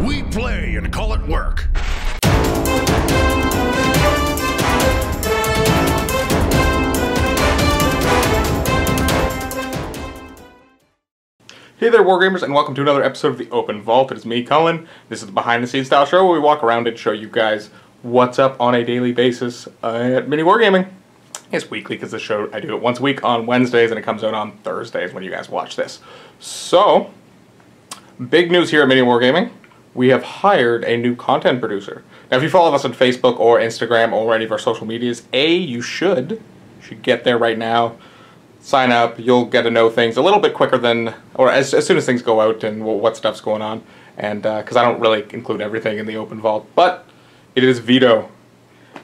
We play and call it work. Hey there, Wargamers, and welcome to another episode of the Open Vault. It is me, Cullen. This is the behind-the-scenes style show where we walk around and show you guys what's up on a daily basis at MiniWarGaming. It's weekly because the show, I do it once a week on Wednesdays, and it comes out on Thursdays when you guys watch this. So, big news here at MiniWarGaming. We have hired a new content producer. Now, if you follow us on Facebook or Instagram or any of our social medias, you should get there right now. Sign up, you'll get to know things a little bit quicker than, or as soon as things go out and what stuff's going on. And, because I don't really include everything in the Open Vault, but it is Vito.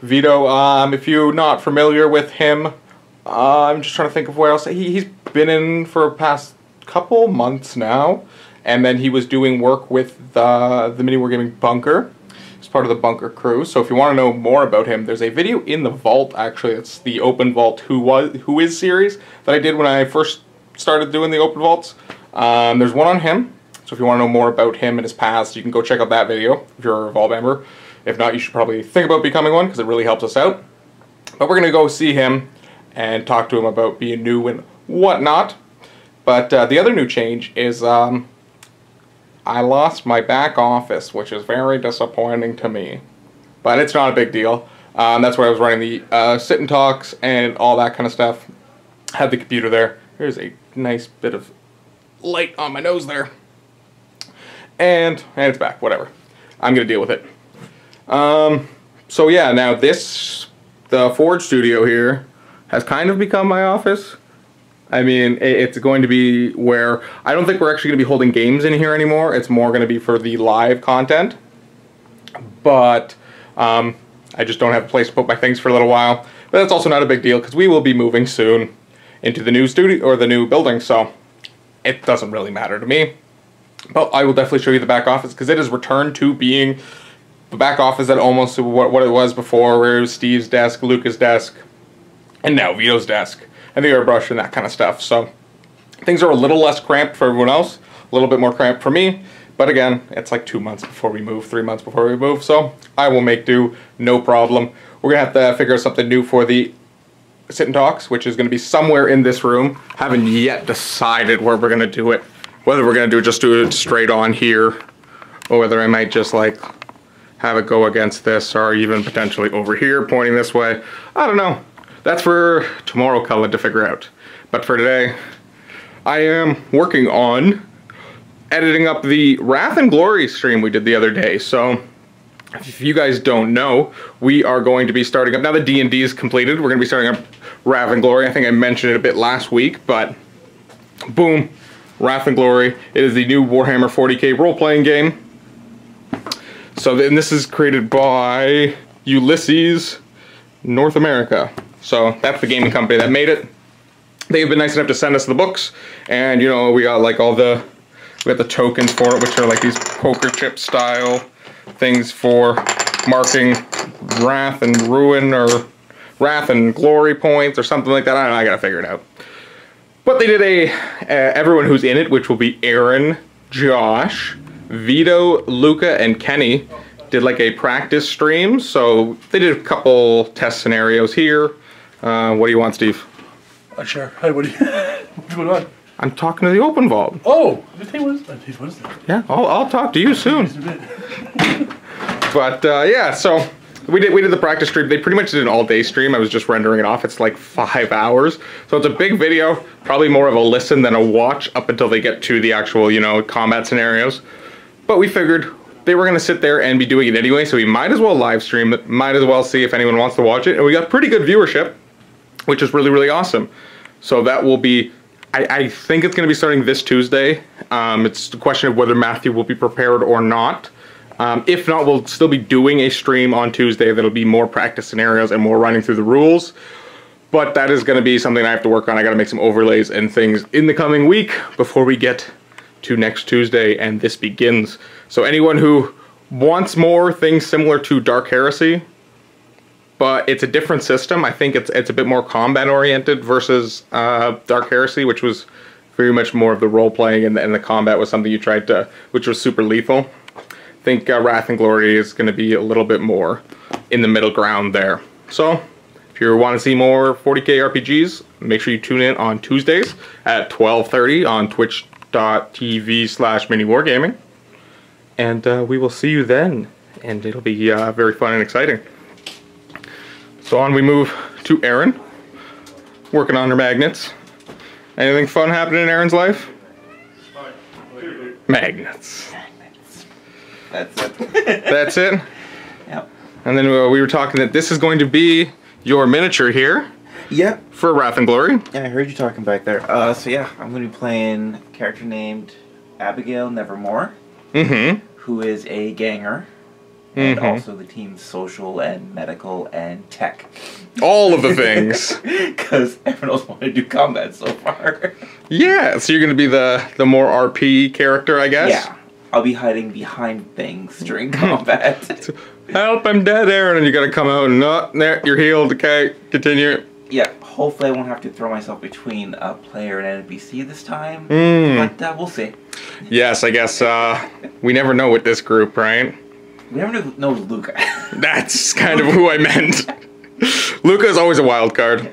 Vito, if you're not familiar with him, I'm just trying to think of where else. He's been in for the past couple months now, and then he was doing work with the MiniWarGaming Bunker. He's part of the Bunker crew, so if you want to know more about him, there's a video in the Vault, actually. It's the Open Vault Who Is series that I did when I first started doing the Open Vaults. There's one on him, so if you want to know more about him and his past, you can go check out that video if you're a Vault member. If not, you should probably think about becoming one, because it really helps us out. But we're going to go see him and talk to him about being new and whatnot. But the other new change is I lost my back office, which is very disappointing to me. But it's not a big deal. That's where I was running the sit and talks and all that kind of stuff. Had the computer there. There's a nice bit of light on my nose there. And it's back, whatever. I'm going to deal with it. So yeah, now the Forge studio here has kind of become my office. I mean, it's going to be where, I don't think we're actually going to be holding games in here anymore. It's more going to be for the live content. But, I just don't have a place to put my things for a little while. But that's also not a big deal, because we will be moving soon into the new studio, or the new building, so it doesn't really matter to me. But I will definitely show you the back office, because it has returned to being the back office that almost what it was before, where it was Steve's desk, Luca's desk, and now Vito's desk, and the airbrush and that kind of stuff. So things are a little less cramped for everyone else, a little bit more cramped for me, but again, it's like 2 months before we move, 3 months before we move, so I will make do, no problem. We're going to have to figure out something new for the sit and talks, which is going to be somewhere in this room. Haven't yet decided where we're going to do it, whether we're going to do it straight on here, or whether I might just like have it go against this, or even potentially over here, pointing this way. I don't know. That's for tomorrow, Cullen, to figure out. But for today, I am working on editing up the Wrath and Glory stream we did the other day. So, if you guys don't know, we are going to be starting up, now the D&D is completed, we're going to be starting up Wrath and Glory. I think I mentioned it a bit last week, but boom, Wrath and Glory. It is the new Warhammer 40k role-playing game. So then this is created by Ulysses North America. So that's the gaming company that made it. They've been nice enough to send us the books, and you know, we got like we got the tokens for it, which are like these poker chip style things for marking Wrath and Ruin, or Wrath and Glory points, or something like that. I don't know, I gotta figure it out. But they did everyone who's in it, which will be Aaron, Josh, Vito, Luca, and Kenny, did like a practice stream. So they did a couple test scenarios here. What do you want, Steve? Sure. Hey, what's going on? I'm talking to the Open Vault. Oh, what is that? Yeah, I'll talk to you soon. But yeah, so we did the practice stream. They pretty much did an all-day stream. I was just rendering it off. It's like 5 hours, so it's a big video. Probably more of a listen than a watch up until they get to the actual, you know, combat scenarios. But we figured they were going to sit there and be doing it anyway, so we might as well live stream it, might as well see if anyone wants to watch it. And we got pretty good viewership, which is really, really awesome. So that will be, I think it's going to be starting this Tuesday. It's the question of whether Matthew will be prepared or not. If not, we'll still be doing a stream on Tuesday that'll be more practice scenarios and more running through the rules. But that is going to be something I have to work on. I got to make some overlays and things in the coming week before we get to next Tuesday and this begins. So anyone who wants more things similar to Dark Heresy, but it's a different system. I think it's a bit more combat oriented versus Dark Heresy, which was very much more of the role playing, and the combat was something you tried to, which was super lethal. think Wrath and Glory is going to be a little bit more in the middle ground there. So, if you want to see more 40k RPGs, make sure you tune in on Tuesdays at 12:30 on twitch.tv/MiniWarGaming. And we will see you then. And it'll be very fun and exciting. So on we move to Erin, working on her magnets. Anything fun happening in Erin's life? Magnets. That's it. That's it? Yep. And then we were talking that this is going to be your miniature here. Yep. For Wrath and Glory. Yeah, I heard you talking back there. So yeah, I'm going to be playing a character named Abigail Nevermore. Mm-hmm. Who is a ganger. And also the team's social and medical and tech. All of the things. Because everyone else wanted to do combat so far. Yeah, so you're going to be the more RP character, I guess? Yeah. I'll be hiding behind things during combat. Help, I'm dead, Aaron. And you got to come out and, there, you're healed. Okay, continue. Yeah, hopefully I won't have to throw myself between a player and NPC this time. But we'll see. Yes, I guess we never know with this group, right? We never know Luca. That's kind of who I meant. Luca is always a wild card.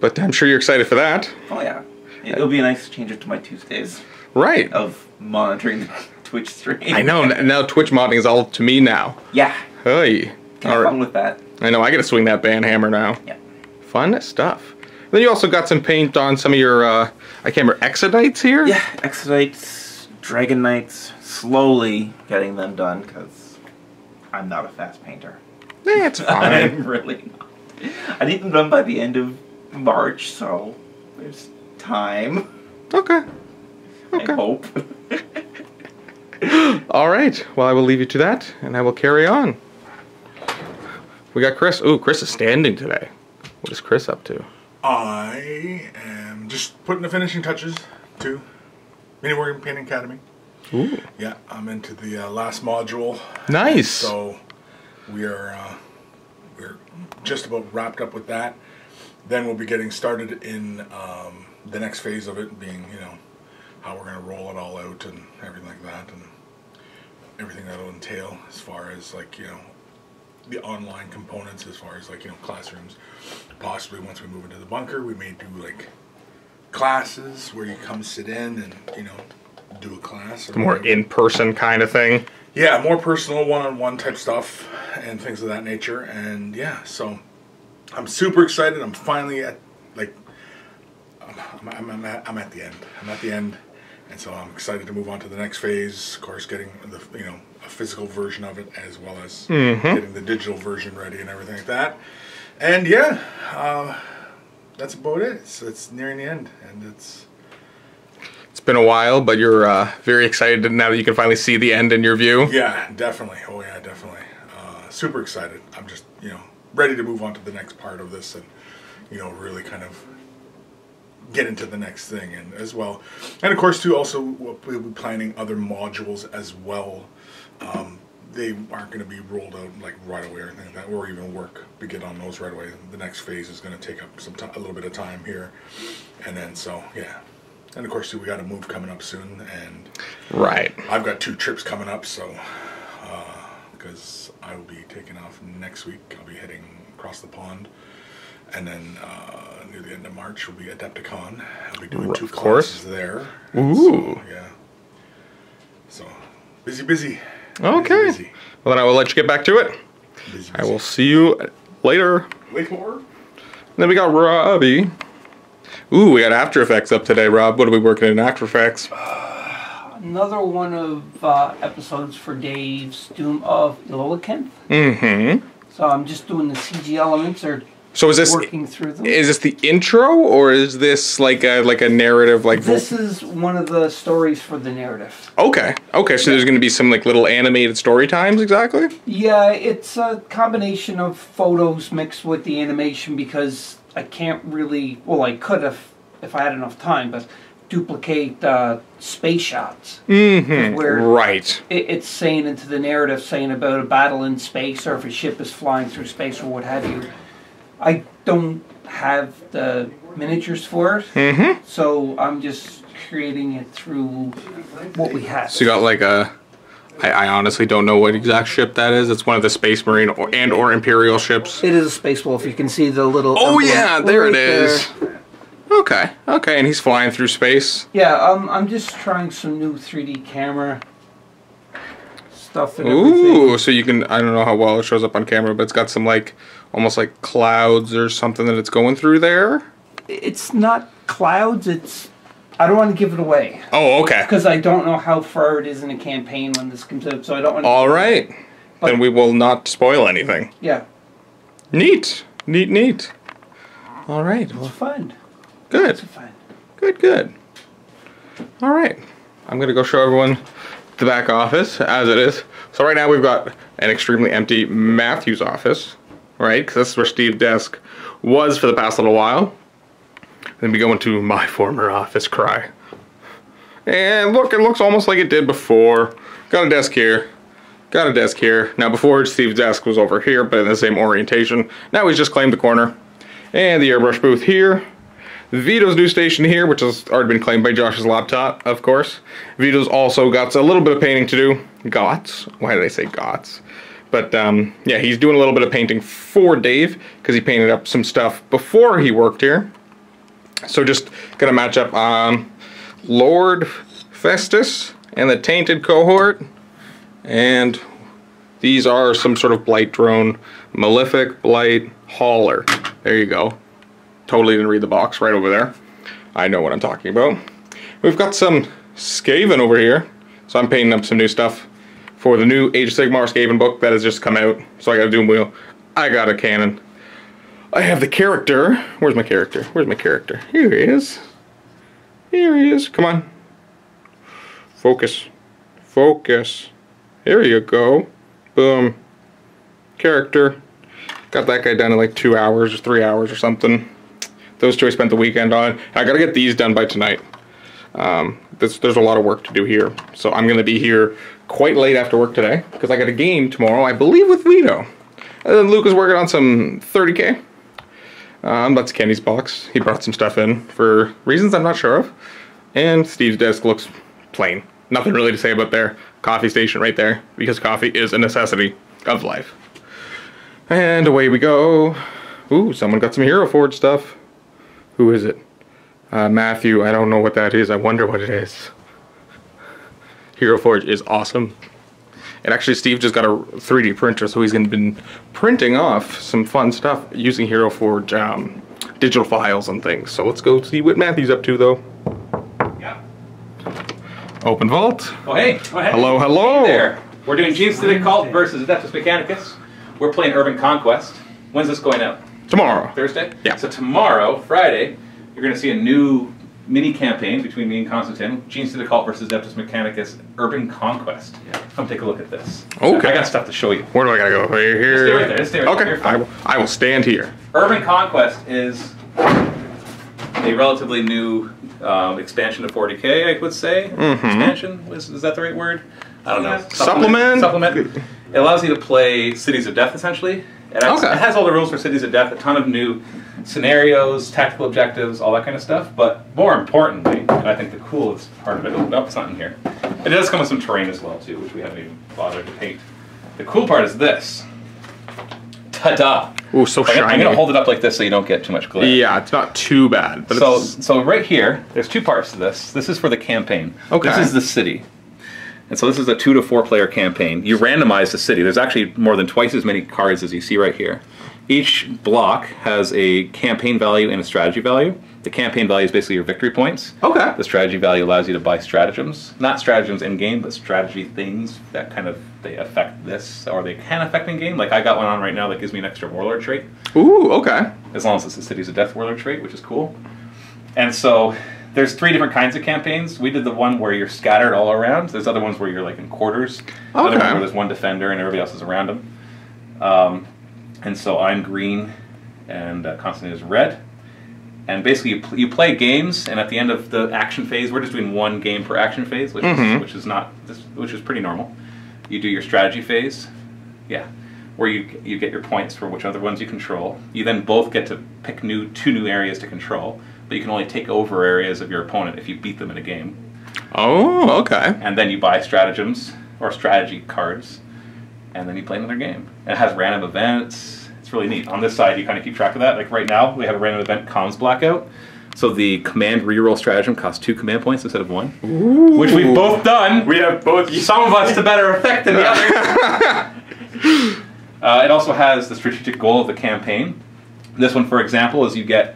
But I'm sure you're excited for that. Oh yeah. It'll be a nice change to my Tuesdays. Right. Of monitoring the Twitch stream. I know, now Twitch modding is all to me now. Yeah. Hey. Have fun with that. I know, I gotta swing that band hammer now. Yeah. Fun stuff. Then you also got some paint on some of your, I can't remember, Exodites here? Yeah, Exodites, Dragon Knights, slowly getting them done, because I'm not a fast painter. It's fine. I'm really not. I need them done by the end of March, so there's time. Okay. I hope. Alright, well I will leave you to that, and I will carry on. We got Chris. Ooh, Chris is standing today. What is Chris up to? I am just putting the finishing touches to MiniWarGaming Painting Academy. Ooh. Yeah, I'm into the last module. Nice. So we're just about wrapped up with that. Then we'll be getting started in the next phase of it, being how we're going to roll it all out and everything like that, and everything that'll entail as far as the online components, as far as classrooms. Possibly once we move into the bunker, we may do classes where you come sit in and do a class. Or More in-person kind of thing. Yeah, more personal, one-on-one type stuff and things of that nature. And yeah, so I'm super excited. I'm finally at I'm at the end. I'm at the end, and so I'm excited to move on to the next phase. Of course, getting the a physical version of it, as well as getting the digital version ready and everything like that. And yeah, that's about it. It's nearing the end, and it's been a while, but you're very excited now that you can finally see the end in your view. Yeah, definitely. Oh yeah, definitely. Super excited. I'm just ready to move on to the next part of this, and really kind of get into the next thing, and as well, and of course too, also we'll be planning other modules as well. They aren't going to be rolled out right away or anything like that, or even begin on those right away. The next phase is going to take up a little bit of time here, and then so yeah, and of course too, we got a move coming up soon, and right, I've got 2 trips coming up, so because I will be taking off next week. I'll be heading across the pond. And then near the end of March will be Adepticon. I'll be doing 2 classes there. Ooh. So, yeah. So, busy. Okay. Busy. Well, then I will let you get back to it. Busy. I will see you later. Later. Then we got Robbie. Ooh, we got After Effects up today, Rob. What are we working in After Effects? Another one of episodes for Dave's Doom of Iloakinth. Mm-hmm. So I'm just doing the CG elements, or so is this working through them. Is this the intro, or is this like a narrative? This is one of the stories for the narrative. Okay. So there's going to be some little animated story times, exactly. Yeah, it's a combination of photos mixed with the animation, because I can't really. Well, I could have if I had enough time, but duplicate space shots. Mm-hmm. Where right. It's saying into the narrative, saying about a battle in space, or if a ship is flying through space, or what have you. I don't have the miniatures for it, so I'm just creating it through what we have. So you got I honestly don't know what exact ship that is. It's one of the Space Marine or Imperial ships. It is a Space Wolf. You can see the little... Oh emblem yeah, there right it is. there. Okay, okay, and he's flying through space. Yeah, I'm just trying some new 3D camera stuff and Ooh, everything. so you can, I don't know how well it shows up on camera, but it's got some like, almost like clouds or something that it's going through there. It's not clouds, it's... I don't want to give it away. Oh, okay. Because I don't know how far it is in the campaign when this comes out, so I don't want to... All right. But- Then we will not spoil anything. Yeah. Neat. Neat, neat. All right. It's Well, fun. good. It's fun. Good, good. All right. I'm going to go show everyone the back office as it is. So right now we've got an extremely empty Matthew's office, right? Because this is where Steve's desk was for the past little while. Then we go into my former office, cry. And look, it looks almost like it did before. Got a desk here. Got a desk here. Now before, Steve's desk was over here, but in the same orientation. Now he's just claimed the corner. And the airbrush booth here. Vito's new station here, which has already been claimed by Josh's laptop, of course. Vito's also got a little bit of painting to do. Gots. Why did I say gots? But yeah, he's doing a little bit of painting for Dave, because he painted up some stuff before he worked here. So just gonna match up Lord Festus and the Tainted Cohort. And these are some sort of blight drone. Malefic Blight Hauler. There you go. Totally didn't read the box right over there. I know what I'm talking about. We've got some Skaven over here. So I'm painting up some new stuff for the new Age of Sigmar Skaven book that has just come out. So I got a Doom Wheel. I got a cannon. I have the character. Where's my character? Where's my character? Here he is. Here he is. Come on. Focus. Focus. There you go. Boom. Character. Got that guy done in like 2 hours or 3 hours or something. Those two I spent the weekend on. I gotta get these done by tonight. There's a lot of work to do here. So I'm gonna be here quite late after work today because I got a game tomorrow, I believe, with Vito. And then Luke is working on some 30K. That's Kenny's box. He brought some stuff in for reasons I'm not sure of. And Steve's desk looks plain. Nothing really to say about there. Coffee station right there, because coffee is a necessity of life. And away we go. Ooh, someone got some Hero Forge stuff. Who is it? Matthew. I don't know what that is. I wonder what it is. Hero Forge is awesome. And actually, Steve just got a 3D printer, so he's going to be printing off some fun stuff using Hero Forge digital files and things. So let's go see what Matthew's up to, though. Yeah. Open Vault. Oh, hey. Oh, hey. Hello, hello. Hey there. We're doing Genes to the Cult versus Adeptus Mechanicus. We're playing Urban Conquest. When's this going out? Tomorrow. Thursday? Yeah. So tomorrow, Friday, you're going to see a new mini campaign between me and Constantine. Genes to the Cult versus Adeptus Mechanicus Urban Conquest. Yeah. Come take a look at this. Okay. I got stuff to show you. Where do I gotta go? Right here. Stay right there. Just stay right there. Okay. You're fine. I will stand here. Urban Conquest is a relatively new expansion to 40K, I would say. Expansion? Is that the right word? I don't know. Supplement? Supplement. It allows you to play Cities of Death, essentially. It has all the rules for Cities of Death, a ton of new scenarios, tactical objectives, all that kind of stuff. But more importantly, and I think the coolest part of it, oh, nope, it's not in here. It does come with some terrain as well, too, which we haven't even bothered to paint. The cool part is this. Ta-da! Ooh, so shiny. I'm going to hold it up like this so you don't get too much glare. Yeah, it's not too bad. But So right here, there's two parts to this. This is for the campaign. Okay. This is the city. And so this is a 2 to 4 player campaign. You randomize the city. There's actually more than twice as many cards as you see right here. Each block has a campaign value and a strategy value. The campaign value is basically your victory points. Okay. The strategy value allows you to buy stratagems. Not stratagems in-game, but strategy things that kind of, they affect this, or they can affect in-game. Like I got one on right now that gives me an extra warlord trait. Ooh, okay. As long as it's the Cities of Death warlord trait, which is cool. And so there's 3 different kinds of campaigns. We did the one where you're scattered all around. There's other ones where you're like in quarters. Other ones where there's one defender and everybody else is around them. And so I'm green and Constantine is red. And basically you play games, and at the end of the action phase, we're just doing 1 game per action phase, which is pretty normal. You do your strategy phase, where you get your points for which other ones you control. You then both get to pick 2 new areas to control, but you can only take over areas of your opponent if you beat them in a game. Oh, okay. And then you buy stratagems, or strategy cards, and then you play another game. And it has random events. It's really neat. On this side, you kind of keep track of that. Like right now, we have a random event, Comms Blackout. So the command reroll stratagem costs 2 command points instead of 1, Ooh. which we've both done. We have both. Some of us to better effect than the others. It also has the strategic goal of the campaign. This one, for example, is you get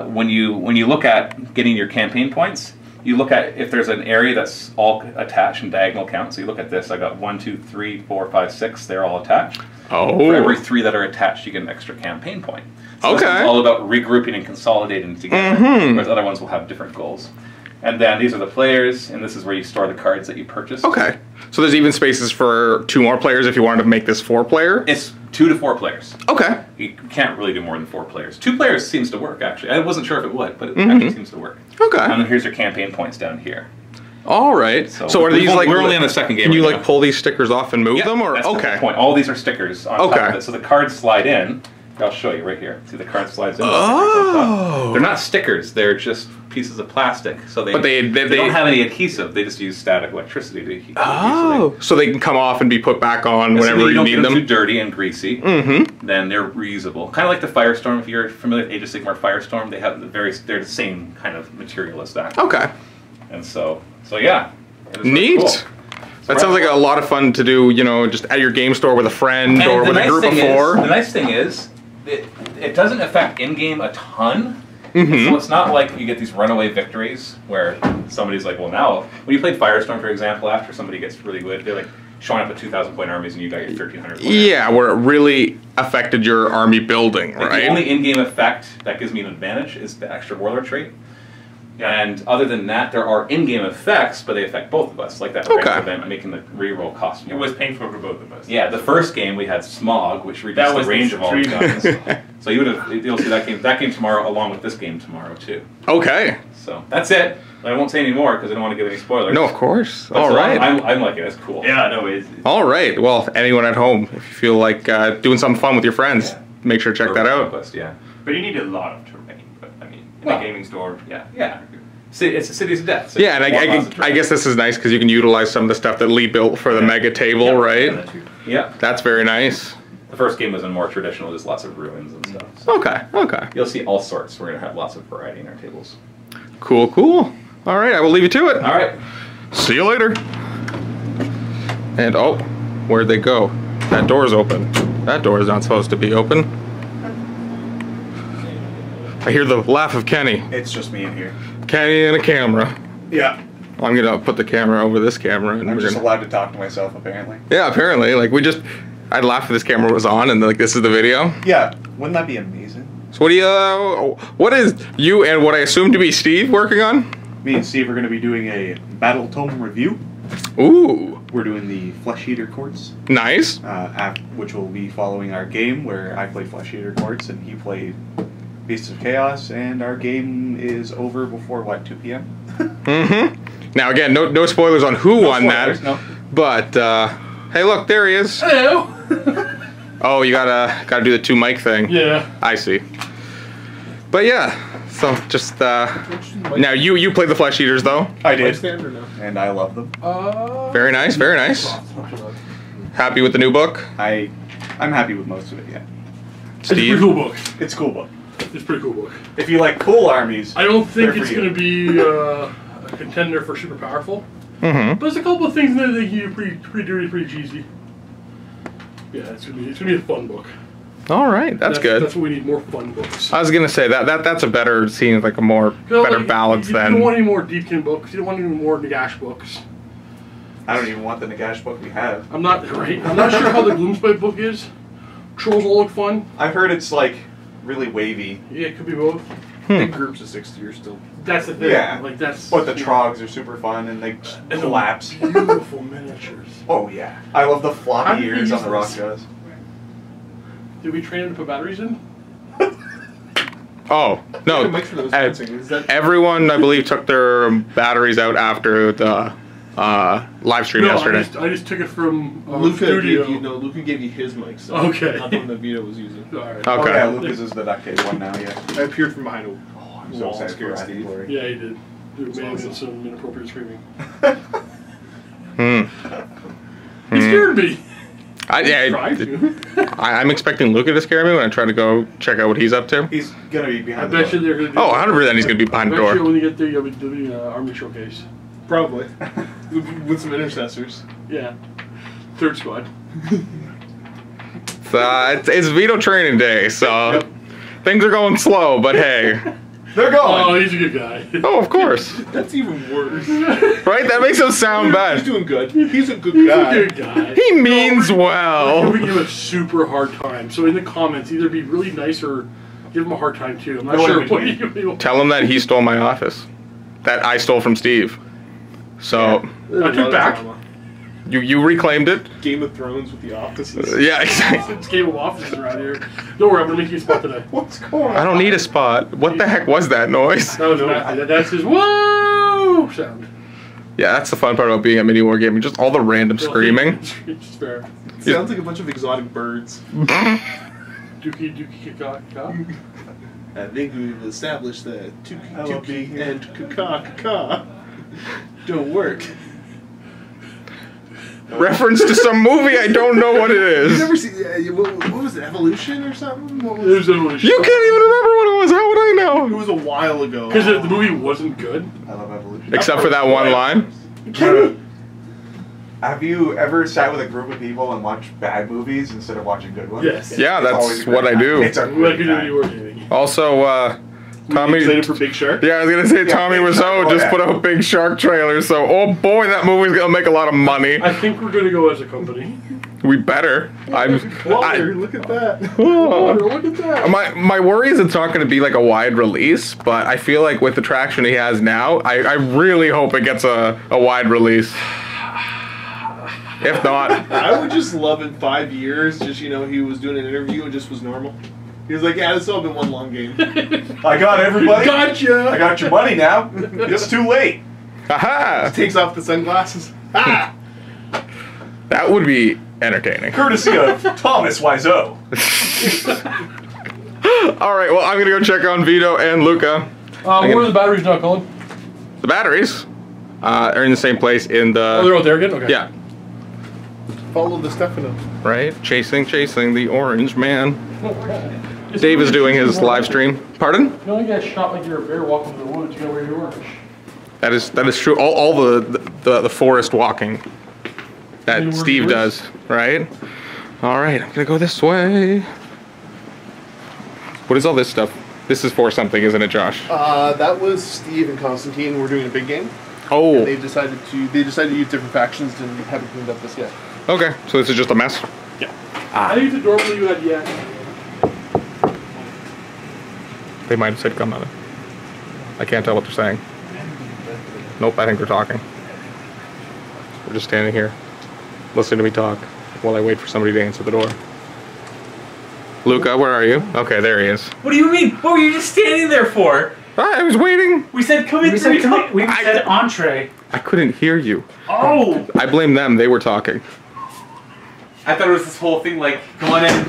when you look at getting your campaign points, you look at if there's an area that's all attached in diagonal count. So you look at this. I got 1, 2, 3, 4, 5, 6. They're all attached. Oh. For every 3 that are attached, you get an extra campaign point. So this one's all about regrouping and consolidating together, whereas other ones will have different goals. And then these are the players, and this is where you store the cards that you purchased. Okay. So there's even spaces for 2 more players if you wanted to make this 4-player? It's 2 to 4 players. Okay. You can't really do more than 4 players. 2 players seems to work, actually. I wasn't sure if it would, but it actually seems to work. Okay. And then here's your campaign points down here. All right. So are these like... We're only on the second game. Can you right like now. pull these stickers off and move them? Or That's the okay. whole point. All these are stickers on top of it. So the cards slide in. I'll show you right here. See, the card slides in. Oh. They're not stickers. They're just pieces of plastic. So they don't have any adhesive. They just use static electricity to heat. So they can come off and be put back on whenever you need them. Don't get them too dirty and greasy. Then they're reusable. Kind of like the Firestorm. If you're familiar with Age of Sigmar Firestorm, they have they're the same kind of material as that. Okay. And so yeah. Neat. Cool. That sounds like a lot of fun to do, you know, just at your game store with a friend or with a group of 4. The nice thing is, it doesn't affect in-game a ton. So it's not like you get these runaway victories where somebody's like, well, now, when you played Firestorm, for example, after somebody gets really good, they're like showing up with 2,000-point armies and you got your 1,300 point Yeah, where it really affected your army building, right? The only in-game effect that gives me an advantage is the extra warlord trait. And other than that, there are in-game effects, but they affect both of us, like that random event making the reroll cost more. It was painful for both of us. Yeah, the first game we had Smog, which reduced the range of all the guns. So you'll see that game tomorrow, along with this game tomorrow too. Okay. So that's it. I won't say any more because I don't want to give any spoilers. No, of course. But All right. I'm liking it. It's cool. Yeah, no, it's All right. Well, anyone at home, if you feel like doing something fun with your friends, make sure to check that out. Conquest, yeah. But you need a lot of terrain. But I mean, in a gaming store, Yeah. It's a Cities of Death. So Yeah, and I guess this is nice because you can utilize some of the stuff that Lee built for the mega table, right? Yeah. That's very nice. The first game was more traditional, just lots of ruins and stuff. So Okay. you'll see all sorts. We're going to have lots of variety in our tables. Cool. All right, I will leave you to it. All right. See you later. And where'd they go? That door's open. That door is not supposed to be open. I hear the laugh of Kenny. It's just me in here. Kenny and a camera. Yeah. I'm gonna put the camera over this camera, and I'm we're just gonna... allowed to talk to myself, apparently. Yeah, apparently. Like I'd laugh if this camera was on, and like this is the video. Yeah. Wouldn't that be amazing? So what is you and what I assume to be Steve working on? Me and Steve are going to be doing a Battle Tome review. Ooh. We're doing the Flesh Eater Courts. Nice. Which will be following our game where I played Flesh Eater Courts and he played Beasts of Chaos, and our game is over before, 2 p.m.? Now again, no spoilers on who won spoilers, that. no. But hey, look, there he is. hello. Oh, you gotta do the 2 mic thing. Yeah. I see. But yeah, so just now you played the Flesh Eaters though. I did. And I love them. Very nice. Happy with the new book, I'm happy with most of it, yeah. It's a pretty Steve? cool book. It's a cool book. It's a pretty cool book. If you like cool armies, I don't think they're it's for you. going to be a contender for super powerful. But there's a couple of things in there that you pretty dirty, pretty cheesy. Yeah, it's gonna be a fun book. All right, that's good. That's what we need, more fun books. I was gonna say that's a better, seems like a more better balance you than. You don't want any more Deepkin books. You don't want any more Nagash books. I don't even want the Nagash book we have. I'm not sure how the Gloomspite book is. Trolls all look fun. I've heard it's like really wavy. Yeah, it could be both. Big groups of 60 are still. That's the thing. Yeah. Like that's. But the trogs are super fun and they collapse. Beautiful miniatures. Oh yeah. I love the How floppy did they ears on use the rock this? jaws. Did we train him to put batteries in? Oh no! Mike for those fencing. Is that Everyone, I believe, took their batteries out after the live stream yesterday. I just took it from Luca studio. gave you? No, Luca gave you his mic. So Okay. Not the one that Vito was using. All right. Okay. Oh yeah, Lucas is the duct tape one now, yeah. I appeared from behind a I'm so wall, sad scared for Steve. Steve. Yeah, he did. There may have been some inappropriate screaming. me. I'm expecting Luca to scare me when I try to go check out what he's up to. He's gonna be I behind the bet you door. they're gonna. Oh, 100% he's going to be behind the I bet you door. when you get there, you'll be doing Army Showcase. Probably. With some intercessors. Yeah. Third squad. It's Vito training day, so things are going slow, but hey. They're going! Oh, he's a good guy. Oh, of course. That's even worse. Right? That makes him sound He's bad. doing good. He's a good He's guy. a good guy. He means We're well. giving him a super hard time. So in the comments, either be really nice or give him a hard time too. I'm not No sure in what between. you Tell him that he stole my office. That I stole from Steve. So, I took back. you reclaimed it? Game of Thrones with the offices. Yeah, exactly. It's game of offices around here. Don't worry, I'm gonna make you a spot today. What's going on? I don't need a spot. What the heck was that noise? That was that's his whoa sound. Yeah, that's the fun part about being at MiniWarGaming. Just all the random screaming. It's fair. Sounds like a bunch of exotic birds. Dookie kaka. I think we've established that I love being Tuki here. and Kaka don't work. Reference to some movie, I don't know what it You is. never see what was it, Evolution or something? What was There's evolution. You can't even remember what it was. How would I It know? was a while ago. Because the movie wasn't good. I love Evolution. Except for that one line. Have you ever sat with a group of people and watched bad movies instead of watching good ones? Yes. Yeah, It's that's always a great what I time. do. It's a We great like to do time. MiniWarGaming. Also, Tommy. excited for Big Shark? Yeah, I was gonna say Tommy Big Shark, Wiseau oh, just yeah. put out Big Shark trailer, so oh boy, that movie's gonna make a lot of money. I think we're gonna go as a company. We better. Walter, look at that. Oh, look at that. My worry is it's not going to be like a wide release, but I feel like with the traction he has now, I really hope it gets a wide release. If not, I would just love in 5 years, just, he was doing an interview and just was normal. He was like, yeah, this has all been one long game. I got everybody. Gotcha. I got your money now. It's too late. haha, Takes off the sunglasses. Ah! that would be entertaining. Courtesy of Thomas Wiseau. All right, well, I'm going to go check on Vito and Luca. Where are the batteries now, Colin? The batteries are in the same place in Oh, they're the... out there again? Okay. Yeah, Follow the Stefano. right? Chasing the orange man. Dave is doing his live stream. Pardon? You don't get shot like you're a bear walking through the woods. You gotta wear your orange. That is true. All the forest walking that You Steve work does, right? All right, I'm gonna go this way. What is all this stuff? This is for something, isn't it, Josh? That was Steve and Constantine. We're doing a big game. Oh, They decided to use different factions and haven't cleaned up this yet. okay. So this is just a mess. I think it's adorable you had yet. They might have said come on. I can't tell what they're saying. Nope, I think they're talking. We're just standing here, listening to me talk while I wait for somebody to answer the door. Luca, where are you? Okay, there he is. What do you mean? What were you just standing there for? Ah, I was waiting. We said come in We three said, times. we said entree. I couldn't hear you. Oh! I blame them. They were talking. I thought it was this whole thing like, come on in.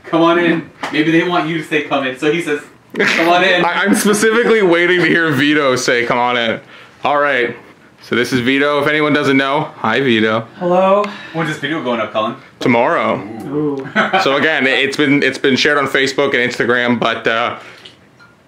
Come on in. Maybe they want you to say come in. So he says, come on in. I'm specifically waiting to hear Vito say, come on in. All right. So this is Vito. If anyone doesn't know, hi, Vito. Hello. When's this video going up, Colin? Tomorrow. Ooh. So again, it's been shared on Facebook and Instagram, but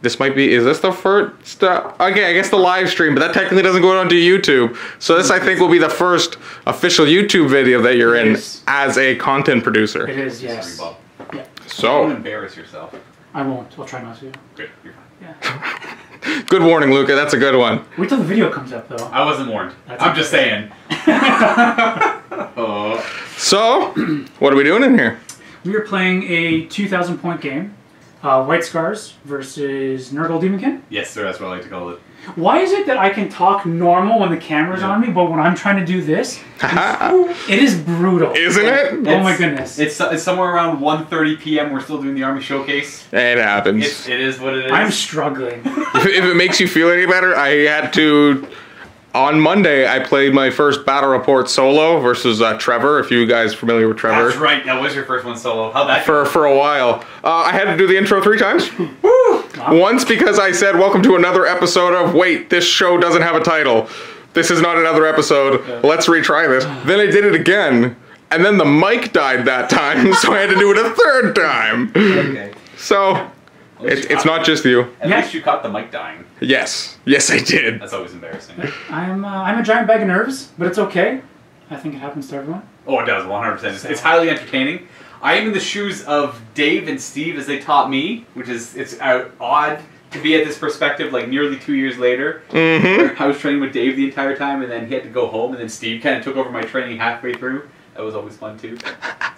this might be, is this the first, okay, I guess the live stream, but that technically doesn't go onto YouTube. So this, I think, will be the first official YouTube video that you're in Yes. as a content producer. It is, yes. Bob. Yeah. Don't So, embarrass yourself. I won't. I'll try not to. Good, you're fine. Yeah. good warning, Luca. That's a good one. Wait till the video comes up, though. I wasn't warned. That's I'm just saying. Oh. So, what are we doing in here? We are playing a 2,000 point game. White Scars versus Nurgle Demonkin. Yes, sir, that's what I like to call it. Why is it that I can talk normal when the camera's on me, but when I'm trying to do this, it is brutal. Isn't it? Oh my goodness. It's somewhere around 1:30 p.m. We're still doing the Army Showcase. It happens. It is what it is. I'm struggling. If it makes you feel any better, I had to... On Monday, I played my first battle report solo versus Trevor, if you guys are familiar with Trevor. That's right. That was your first one solo. How'd that go? For a while. I had to do the intro 3 times. Once because I said, welcome to another episode of, wait, this show doesn't have a title. This is not another episode. Let's retry this. Then I did it again. and then the mic died that time, so I had to do it a third time. Okay. So, it's not just you. At least you caught the mic dying. Yes. Yes, I did. That's always embarrassing. I'm a giant bag of nerves, but it's okay. I think it happens to everyone. Oh, it does, 100%. It's highly entertaining. I am in the shoes of Dave and Steve as they taught me, which is, it's odd to be at this perspective like nearly 2 years later. Where I was training with Dave the entire time, and then he had to go home, and then Steve kind of took over my training halfway through. That was always fun too.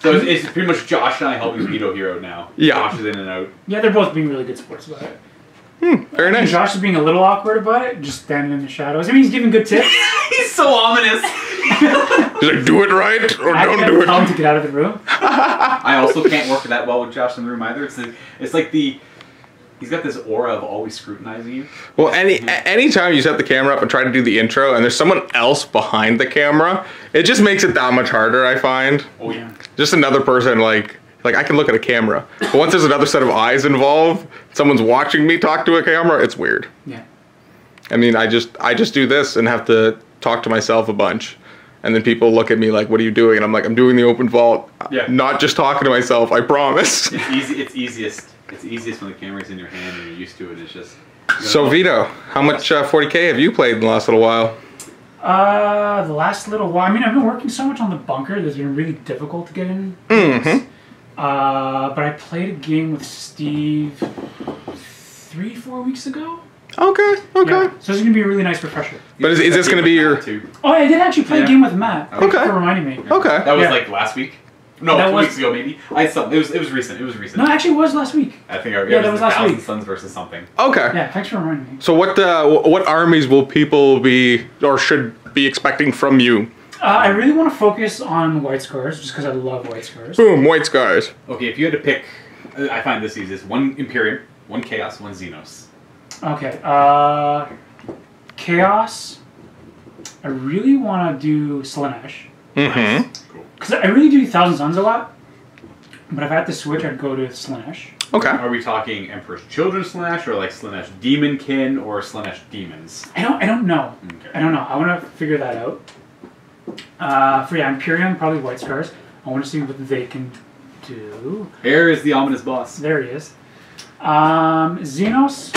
So it's pretty much Josh and I helping Vito Hero now. Yeah. Josh is in and out. Yeah, they're both being really good sports about it. Very nice. Josh is being a little awkward about it, just standing in the shadows. I mean, he's giving good tips. He's so ominous. He's like, do it right or I don't do it. tell him to get out of the room. I also can't work that well with Josh in the room either. It's like he's got this aura of always scrutinizing you. Well, anytime you set the camera up and try to do the intro and there's someone else behind the camera, it just makes it that much harder, I find. Oh yeah. Just another person, like I can look at a camera, but once there's another set of eyes involved, someone's watching me talk to a camera, it's weird. Yeah. I mean, I just do this and have to talk to myself a bunch. And then people look at me like, what are you doing? And I'm like, I'm doing the open vault. Yeah. Not just talking to myself, I promise. It's easy. It's easiest. It's easiest when the camera's in your hand and you're used to it. It's just. So Vito, how much 40K have you played in the last little while? The last little while. I mean, I've been working so much on the bunker that it's been really difficult to get in. But I played a game with Steve 3-4 weeks ago. Okay. Yeah. So this is gonna be a really nice refresher. But is this gonna be your? Oh, I did actually play a game with Matt. Okay. For reminding me. Okay. That was like last week. No, That 2 was- weeks ago maybe. It was recent. It was recent. No, actually, it was last week. I think that was last Thousand week. Suns versus something. Okay. Yeah, thanks for reminding me. So what armies will people be or should be expecting from you? I really want to focus on White Scars, just because I love White Scars. Boom, White Scars. Okay, if you had to pick, I find this easiest: one Imperium, one Chaos, one Xenos. Okay, Chaos. I really want to do Slaanesh. Cool. Because I really do Thousand Suns a lot. But if I had to switch, I'd go to Slaanesh. Okay. Are we talking Emperor's Children Slaanesh, or like Slaanesh Demonkin, or Slaanesh Demons? I don't know. Okay. I don't know. I want to figure that out. For Imperium, probably White Scars. I want to see what they can do. Here is the ominous boss. There he is. Xenos.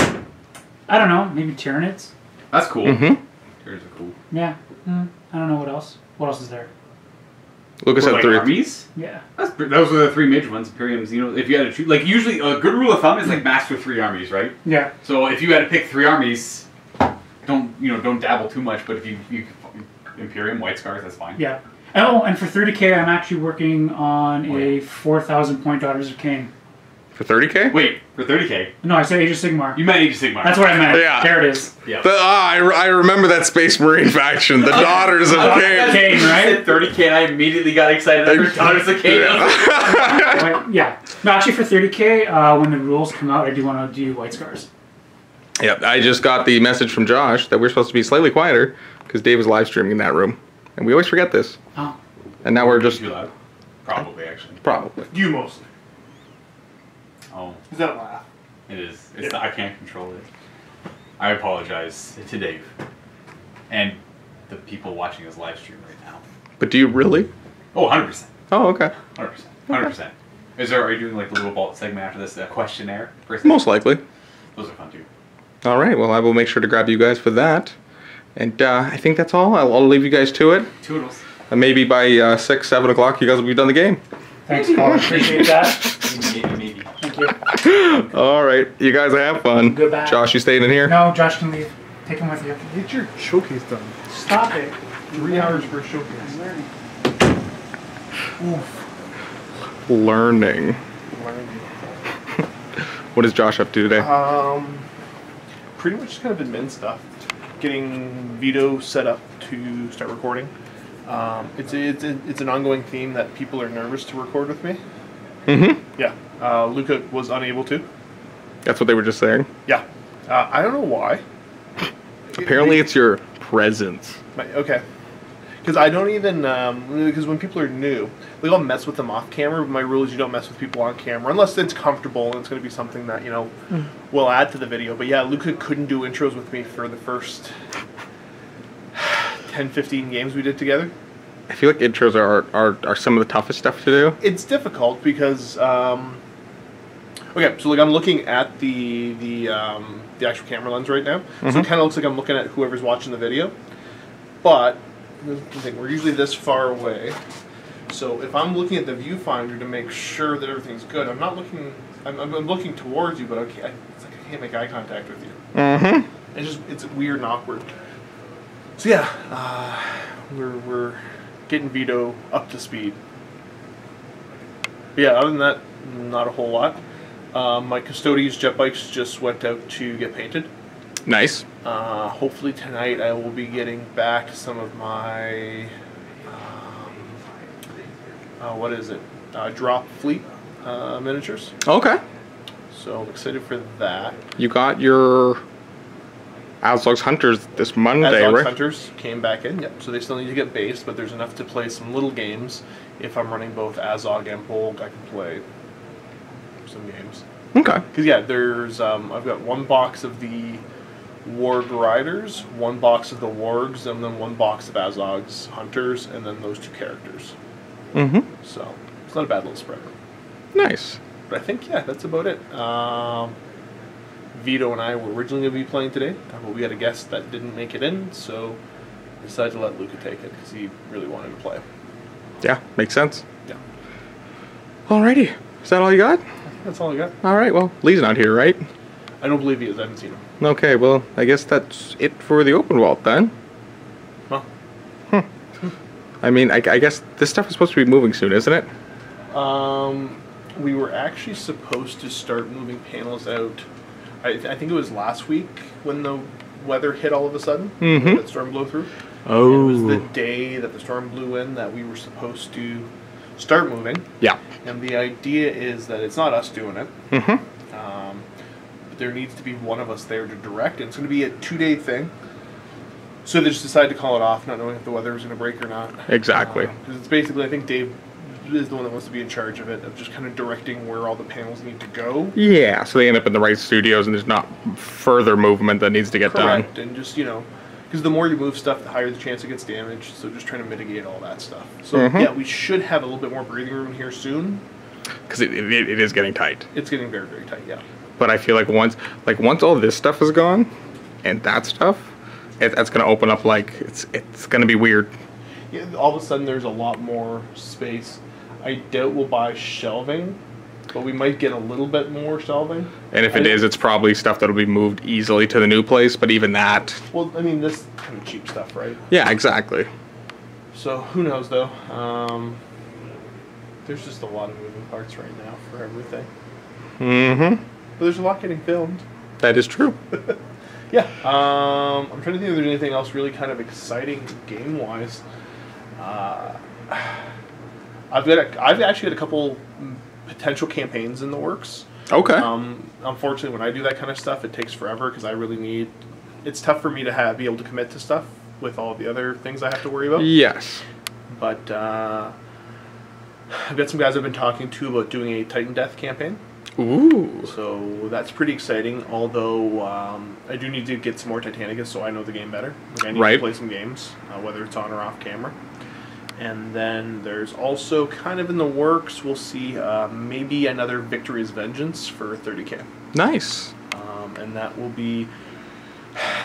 I don't know. Maybe Tyranids. That's cool. Mm-hmm. Tyranids are cool. Yeah. I don't know what else. What else is there? Lucas Or had like 3. armies? Yeah. Those are the three major ones: Imperium, Xenos. If you had to choose, like usually a good rule of thumb is like master 3 armies, right? Yeah. So if you had to pick 3 armies, don't dabble too much. But if you Imperium, White Scars, that's fine. Yeah. Oh, and for 30K, I'm actually working on a 4,000 point Daughters of Cain. For 30K? Wait, for 30K, No, I said Age of Sigmar. you meant Age of Sigmar. That's what I meant. Yeah. There it is. Yeah. I remember that Space Marine faction, the Daughters of Cain. Cain, You right? said 30K, and I immediately got excited. I heard Daughters of Cain. Wait, yeah. No, actually, for 30K, when the rules come out, I do want to do White Scars. Yep, I just got the message from Josh that we're supposed to be slightly quieter because Dave was live streaming in that room. And we always forget this. Oh. And now we're just... Too loud. Probably, actually. Probably. You mostly. Oh, Is that laugh? it is. It's not, I can't control it. I apologize to Dave and the people watching this live stream right now. But do you really? Oh, 100%. Oh, okay. 100%. 100%. Are you doing like the little vault segment after this questionnaire? Most likely. Those are fun too. All right, well, I will make sure to grab you guys for that. And I think that's all. I'll leave you guys to it. Toodles. And maybe by 6, 7 o'clock, you guys will be done the game. Thanks, Colin. Appreciate that. Maybe. Thank you. All right, you guys have fun. Goodbye. Josh, you staying in here? No, Josh can leave. Take him with you. Get your showcase done. Stop it. 3 hours for a showcase. Learning. What is Josh up to today? Pretty much just kind of admin stuff. Getting Vito set up to start recording. It's an ongoing theme that people are nervous to record with me. Mm-hmm. Yeah. Luca was unable to. That's what they were just saying. Yeah. I don't know why. Apparently it's your presence. Okay. Because I don't even, because when people are new, like I'll mess with them off camera, but my rule is you don't mess with people on camera, unless it's comfortable and it's going to be something that, will add to the video. But yeah, Luca couldn't do intros with me for the first 10, 15 games we did together. I feel like intros are some of the toughest stuff to do. It's difficult because okay, so like I'm looking at the actual camera lens right now, so it kind of looks like I'm looking at whoever's watching the video. But here's the thing: we're usually this far away. So if I'm looking at the viewfinder to make sure that everything's good, I'm not looking. I'm looking towards you, but it's like I can't make eye contact with you. It's weird and awkward. So yeah, we're getting Vito up to speed. But yeah, other than that, not a whole lot. My Custodes jet bikes just went out to get painted. Nice. Hopefully tonight I will be getting back some of my what is it? Drop fleet miniatures. Okay. So I'm excited for that. You got your Azog's Hunters this Monday, Azog's right? Hunters came back in, yep. So they still need to get based, but there's enough to play some little games. If I'm running both Azog and Bolg, I can play some games. Okay. Because yeah, there's I've got one box of the Warg Riders, one box of the Wargs, and then one box of Azog's Hunters, and then those two characters. So it's not a bad little spread. Nice. But I think yeah, that's about it. Vito and I were originally going to be playing today, but we had a guest that didn't make it in, so we decided to let Luca take it because he really wanted to play. Yeah, makes sense. Yeah. Alrighty. Is that all you got? That's all I got. Alright, well, Lee's not here, right? I don't believe he is. I haven't seen him. Okay, well, I guess that's it for the Open Vault then. Huh? I mean, I guess this stuff is supposed to be moving soon, isn't it? We were actually supposed to start moving panels out. I think it was last week when the weather hit all of a sudden. That storm blew through. Oh. And it was the day that the storm blew in that we were supposed to start moving. Yeah. And the idea is that it's not us doing it. But there needs to be one of us there to direct. And it's going to be a 2-day thing. So they just decided to call it off, not knowing if the weather was going to break or not. Exactly. Because it's basically, I think Dave is the one that wants to be in charge of it, of just kind of directing where all the panels need to go. Yeah, so they end up in the right studios and there's not further movement that needs to get Correct. done. And just, you know, because the more you move stuff, the higher the chance it gets damaged. So just trying to mitigate all that stuff. So yeah, we should have a little bit more breathing room here soon. Because it is getting tight. It's getting very, very tight, yeah. But I feel like once all this stuff is gone, and that stuff, that's going to open up like, it's going to be weird. Yeah, all of a sudden there's a lot more space. I doubt we'll buy shelving, but we might get a little bit more shelving. And if it is, it's probably stuff that'll be moved easily to the new place, but even that... Well, I mean, this kind of cheap stuff, right? Yeah, exactly. So, who knows, though. There's just a lot of moving parts right now for everything. But there's a lot getting filmed. That is true. Yeah. I'm trying to think if there's anything else really kind of exciting game-wise. I've actually got a couple potential campaigns in the works. Okay. Unfortunately, when I do that kind of stuff, it takes forever because I really need... It's tough for me to be able to commit to stuff with all the other things I have to worry about. Yes. But I've got some guys I've been talking to about doing a Titan Death campaign. Ooh. So that's pretty exciting, although I do need to get some more Titanicus so I know the game better. Like I need to play some games, whether it's on or off camera. And then there's also kind of in the works, we'll see, maybe another Victory's Vengeance for 30k. Nice. And that will be...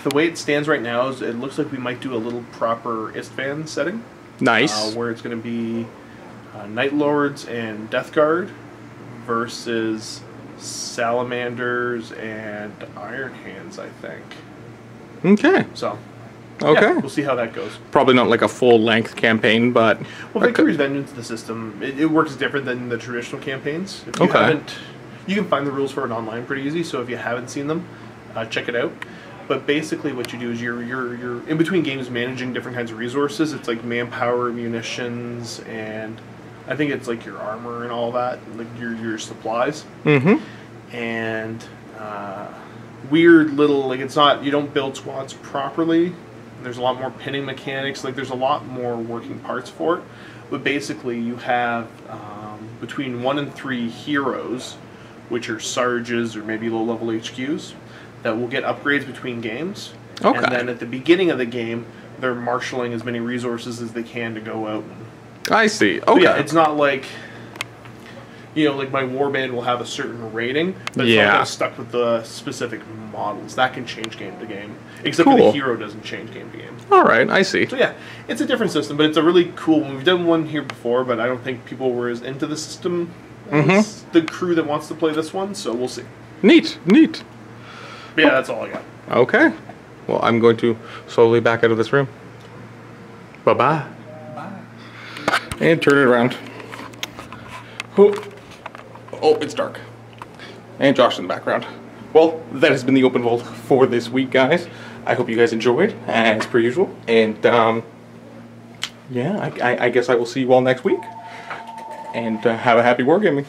The way it stands right now is it looks like we might do a little proper Istvan setting. Nice. Where it's going to be Night Lords and Death Guard versus Salamanders and Iron Hands, I think. Okay. So... Okay. Yeah, we'll see how that goes. Probably not like a full-length campaign, but... Well, Victory's Vengeance, the system, it works different than the traditional campaigns. If you haven't, you can find the rules for it online pretty easy, so if you haven't seen them, check it out. But basically what you do is you're in between games managing different kinds of resources. It's like manpower, munitions, and I think it's like your armor and all that, like your supplies. And weird little, like it's not, you don't build squads properly. There's a lot more pinning mechanics. Like there's a lot more working parts for it. But basically you have between 1 and 3 heroes, which are Sarges or maybe low-level HQs, that will get upgrades between games. Okay. And then at the beginning of the game, they're marshaling as many resources as they can to go out. I see. But Okay. yeah, it's not like, you know, like my warband will have a certain rating, but it's not kind of stuck with the specific models. That can change game to game, except for the hero doesn't change game to game. All right, I see. So yeah, it's a different system, but it's a really cool one. We've done one here before, but I don't think people were as into the system as the crew that wants to play this one, so we'll see. Neat, neat. But yeah, that's all I got. Okay. Well, I'm going to slowly back out of this room. Bye-bye. Bye. And turn it around. Oh, it's dark. And Josh in the background. Well, that has been the Open Vault for this week, guys. I hope you guys enjoyed, as per usual. And, yeah, I guess I will see you all next week. And have a happy wargaming.